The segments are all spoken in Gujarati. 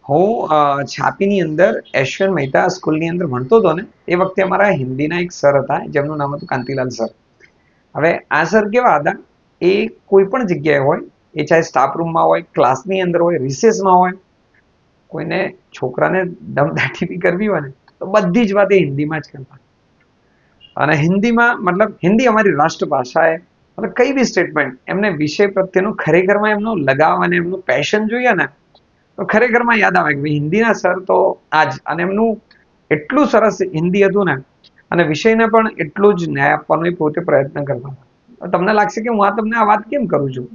હું છાપીની અંદર એશિયન મહેતા સ્કૂલની અંદર ભણતો હતો ને, એ વખતે અમારા હિન્દીના એક સર હતા જેમનું નામ હતું કાંતિલાલ સર. હવે આ સર કેવા હતા, એ કોઈ પણ જગ્યાએ હોય, એ ચાહે સ્ટાફ રૂમમાં હોય, ક્લાસની અંદર હોય, રિસેસમાં હોય, કોઈને છોકરાને દમદાટી બી કરવી હોય ને તો બધી જ વાત એ હિન્દીમાં જ કરતા. અને હિન્દીમાં મતલબ હિન્દી અમારી રાષ્ટ્રભાષા એ મતલબ કઈ બી સ્ટેટમેન્ટ એમને વિષય પ્રત્યેનું ખરેખરમાં એમનો લગાવ અને એમનું પેશન જોઈએ ને તો ખરેખરમાં યાદ આવે કે ભાઈ હિન્દીના સર તો આજ. અને એમનું એટલું સરસ હિન્દી હતું ને, અને વિષયને પણ એટલું જ ન્યાય આપવાનો એ પોતે પ્રયત્ન કરતા હતા. તમને લાગશે કે હું તમને આ વાત કેમ કરું છું?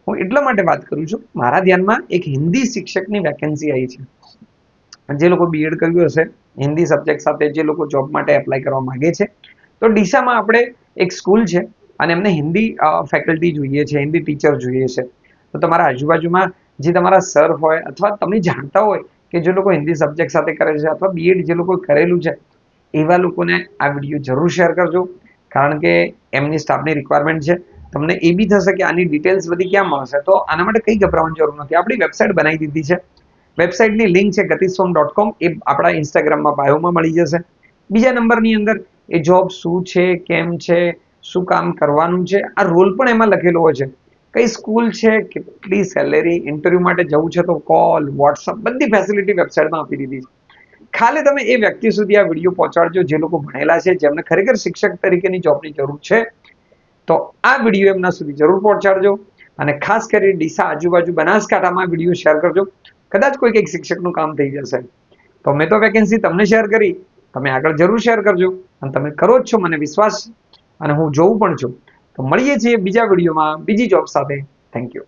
હું એટલા માટે વાત કરું છું, મારા ધ્યાનમાં એક હિન્દી શિક્ષકની વેકેન્સી આવી છે. જે લોકો બીએડ કર્યું હશે હિન્દી સબ્જેક્ટ સાથે, જે લોકો જોબ માટે એપ્લાય કરવા માંગે છે, તો ડીસામાં આપણે એક સ્કૂલ છે અને એમને હિન્દી ફેકલ્ટી જોઈએ છે, હિન્દી ટીચર જોઈએ છે. તો તમારા આજુબાજુમાં જે તમારા સર હોય અથવા તમે જાણતા હોય કે જે લોકો હિન્દી સબ્જેક્ટ સાથે કરે છે અથવા બીએડ જે લોકો કરેલું છે, એવા લોકોને આ વિડીયો જરૂર શેર કરજો. કારણ કે એમની સ્ટાફની રિક્વાયરમેન્ટ છે. તમને એ બી થશે કે આની ડિટેલ્સ બધી ક્યાં મળશે, તો આના માટે કંઈ ગભરાવાની જરૂર નથી. આપણી વેબસાઇટ બનાવી દીધી છે. વેબસાઇટની લિંક છે gatisom.com, એ આપણા ઇન્સ્ટાગ્રામમાં બાયોમાં મળી જશે. બીજા નંબરની અંદર એ જોબ શું છે, કેમ છે, શું કામ કરવાનું છે, આ રોલ પણ એમાં લખેલો હોય છે. કઈ સ્કૂલ છે, કેટલી સેલેરી, ઇન્ટરવ્યુ માટે જવું છે તો કોલ, વોટ્સઅપ, બધી ફેસિલિટી વેબસાઇટમાં આપી દીધી છે. ખાલી તમે એ વ્યક્તિ સુધી આ વિડીયો પહોંચાડજો જે લોકો ભણેલા છે, જેમને ખરેખર શિક્ષક તરીકેની જોબની જરૂર છે. તો આ વિડીયો એમના સુધી જરૂર પહોંચાડજો. અને ખાસ કરી ડીસા આજુબાજુ બનાસકાંઠામાં વિડીયો શેર કરજો. કદાચ કોઈ કંઈક શિક્ષકનું કામ થઈ જશે. તો મેં તો વેકેન્સી તમને શેર કરી, તમે આગળ જરૂર શેર કરજો. અને તમે કરો જ છો, મને વિશ્વાસ, અને હું જોઉં પણ છું. તો મળીએ છીએ બીજા વિડીયોમાં બીજી જોબ સાથે. Thank you.